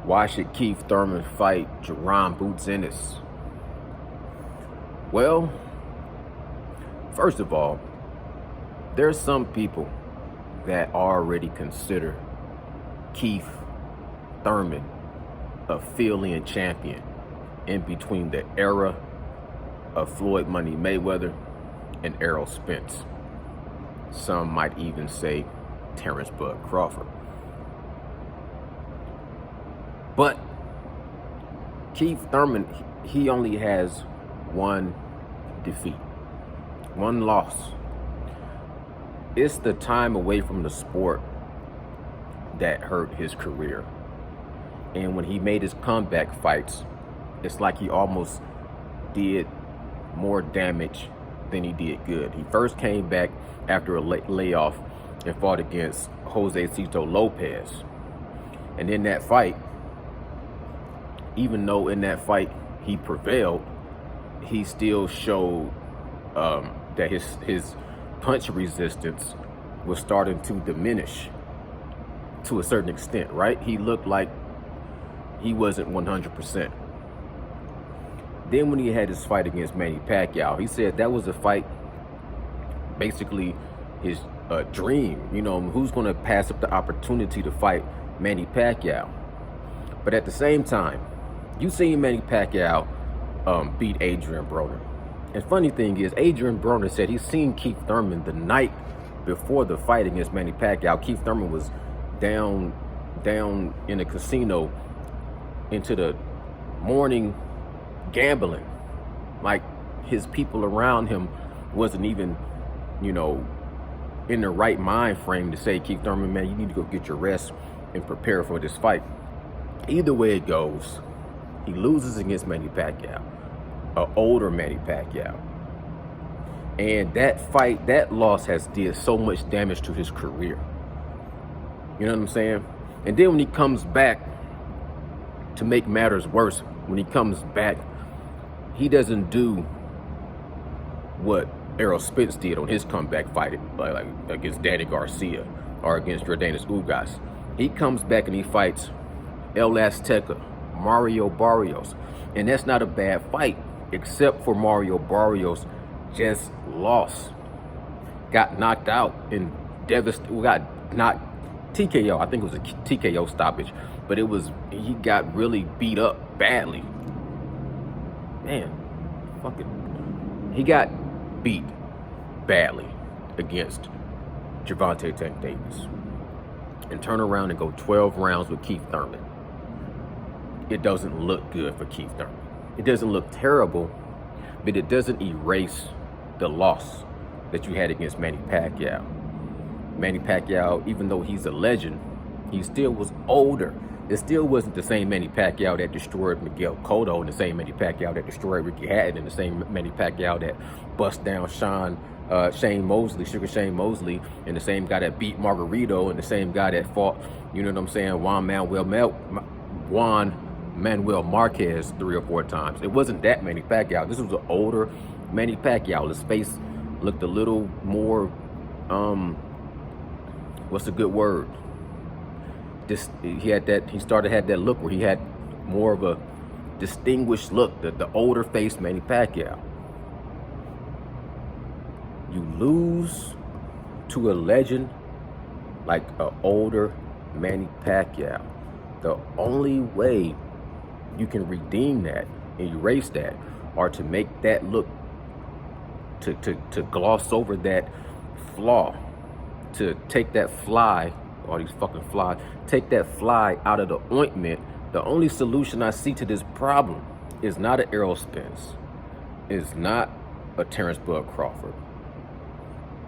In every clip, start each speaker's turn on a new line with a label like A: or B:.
A: Why should Keith Thurman fight Jaron Boots Ennis? Well, first of all, there's some people that already consider Keith Thurman a fill-in champion in between the era of Floyd Money Mayweather and Errol Spence. Some might even say Terrence Bud Crawford. But Keith Thurman, he only has one defeat, one loss. It's the time away from the sport that hurt his career. And when he made his comeback fights, it's like he almost did more damage than he did good. He first came back after a layoff and fought against Jose Cito Lopez. And in that fight, even though in that fight he prevailed, he still showed that his punch resistance was starting to diminish to a certain extent, right? He looked like he wasn't 100%. Then when he had his fight against Manny Pacquiao, he said that was a fight, basically his dream. You know, who's going to pass up the opportunity to fight Manny Pacquiao? But at the same time, you seen Manny Pacquiao beat Adrian Broner. And funny thing is, Adrian Broner said he's seen Keith Thurman the night before the fight against Manny Pacquiao. Keith Thurman was down in a casino into the morning gambling. Like, his people around him wasn't even, you know, in the right mind frame to say, Keith Thurman, man, you need to go get your rest and prepare for this fight. Either way it goes, he loses against Manny Pacquiao, an older Manny Pacquiao. And that fight, that loss has did so much damage to his career. You know what I'm saying? And then when he comes back, to make matters worse, when he comes back, he doesn't do what Errol Spence did on his comeback fight, like against Danny Garcia or against Yordenis Ugas. He comes back and he fights El Azteca, Mario Barrios. And that's not a bad fight, except for Mario Barrios just lost. Got knocked out and got knocked TKO. I think it was a TKO stoppage, but he got really beat up badly. Man, he got beat badly against Gervonta Tank Davis and turn around and go 12 rounds with Keith Thurman. It doesn't look good for Keith Thurman. It doesn't look terrible, but it doesn't erase the loss that you had against Manny Pacquiao. Manny Pacquiao, even though he's a legend, he still was older. It still wasn't the same Manny Pacquiao that destroyed Miguel Cotto, and the same Manny Pacquiao that destroyed Ricky Hatton, and the same Manny Pacquiao that bust down Shane Mosley, Sugar Shane Mosley, and the same guy that beat Margarito, and the same guy that fought, you know what I'm saying, Juan Manuel Marquez 3 or 4 times. It wasn't that Manny Pacquiao. This was an older Manny Pacquiao. His face looked a little more, what's a good word? He started had that look where he had more of a distinguished look, the older face Manny Pacquiao. You lose to a legend like an older Manny Pacquiao. The only way you can redeem that and erase that, or to make that look, to gloss over that flaw, to take that fly, all these fucking flies, take that fly out of the ointment. The only solution I see to this problem is not an Errol Spence, is not a Terrence Bud Crawford.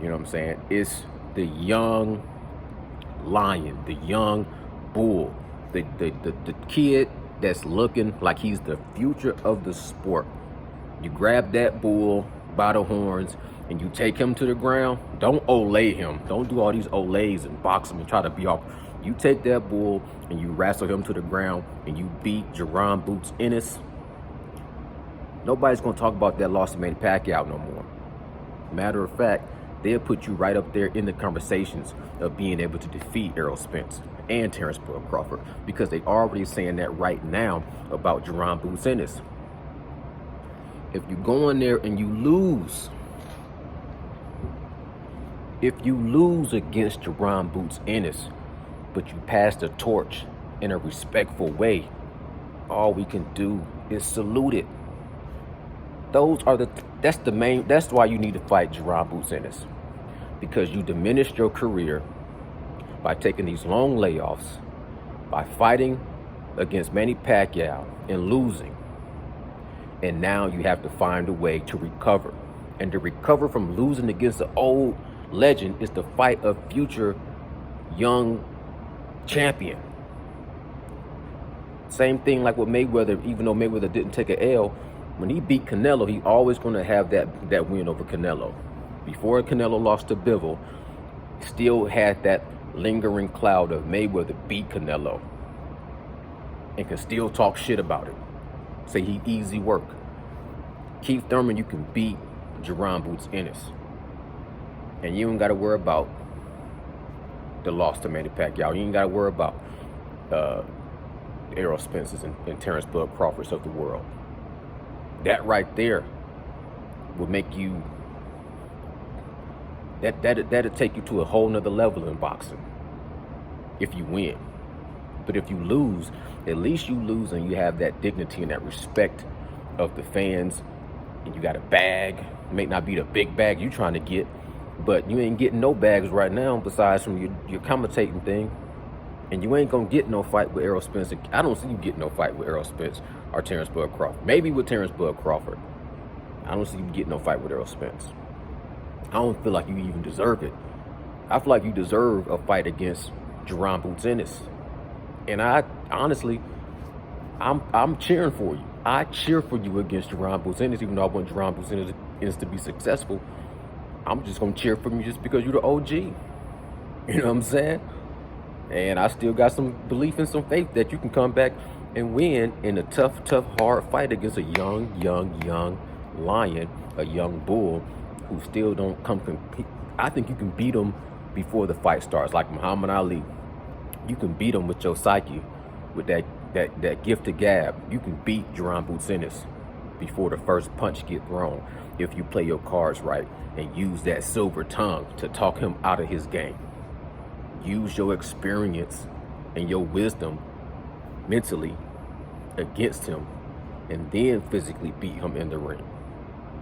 A: You know what I'm saying? It's the young lion, the young bull, the kid that's looking like he's the future of the sport. You grab that bull by the horns and you take him to the ground. Don't olay him. Don't do all these olays and box him and try to be off. You take that bull and you wrestle him to the ground and you beat Jaron Boots Ennis. Nobody's going to talk about that loss to Manny Pacquiao no more. Matter of fact, they'll put you right up there in the conversations of being able to defeat Errol Spence and Terrence Bud Crawford, because they already saying that right now about Jaron Boots Ennis. If you go in there and you lose, against Jaron Boots Ennis, but you pass the torch in a respectful way, all we can do is salute it. That's why you need to fight Jaron Boots Ennis, because you diminished your career by taking these long layoffs, by fighting against Manny Pacquiao and losing. And now you have to find a way to recover. And to recover from losing against an old legend is to fight a future young champion. Same thing like with Mayweather. Even though Mayweather didn't take an L, when he beat Canelo, he always going to have that win over Canelo. Before Canelo lost to Bivol, still had that lingering cloud of Mayweather beat Canelo and can still talk shit about it. Say he easy work. Keith Thurman, you can beat Jaron Boots Ennis. And you ain't got to worry about the loss to Manny Pacquiao. You ain't got to worry about Errol Spence's and Terrence Bud Crawford's of the world. That right there would make you, that'll take you to a whole nother level in boxing if you win. But if you lose, at least you lose and you have that dignity and that respect of the fans, and you got a bag. It may not be the big bag you trying to get, but you ain't getting no bags right now besides from your commentating thing. And you ain't gonna get no fight with Errol Spence. I don't see you getting no fight with Errol Spence or Terrence Bud Crawford. Maybe with Terrence Bud Crawford. I don't see you getting no fight with Errol Spence. I don't feel like you even deserve it. I feel like you deserve a fight against Jaron Boots Ennis. And I honestly, I'm cheering for you. I cheer for you against Jaron Boots Ennis, even though I want Jaron Boots Ennis to be successful. I'm just gonna cheer for you just because you're the OG. You know what I'm saying? And I still got some belief and some faith that you can come back and win in a tough, hard fight against a young lion, a young bull who still don't come compete. I think you can beat him before the fight starts, like Muhammad Ali. You can beat him with your psyche, with that gift of gab. You can beat Jaron Boots Ennis before the first punch get thrown if you play your cards right and use that silver tongue to talk him out of his game. Use your experience and your wisdom mentally against him, and then physically beat him in the ring.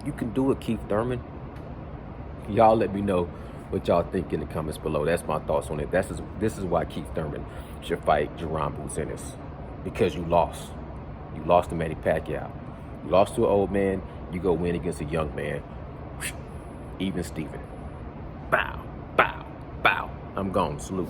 A: You can do it, Keith Thurman. Y'all let me know what y'all think in the comments below. That's my thoughts on it. This is why Keith Thurman should fight Jaron Boots Ennis. Because you lost. You lost to Manny Pacquiao. You lost to an old man. You go win against a young man. Even Steven. Bow, bow, bow. I'm gone. Salute.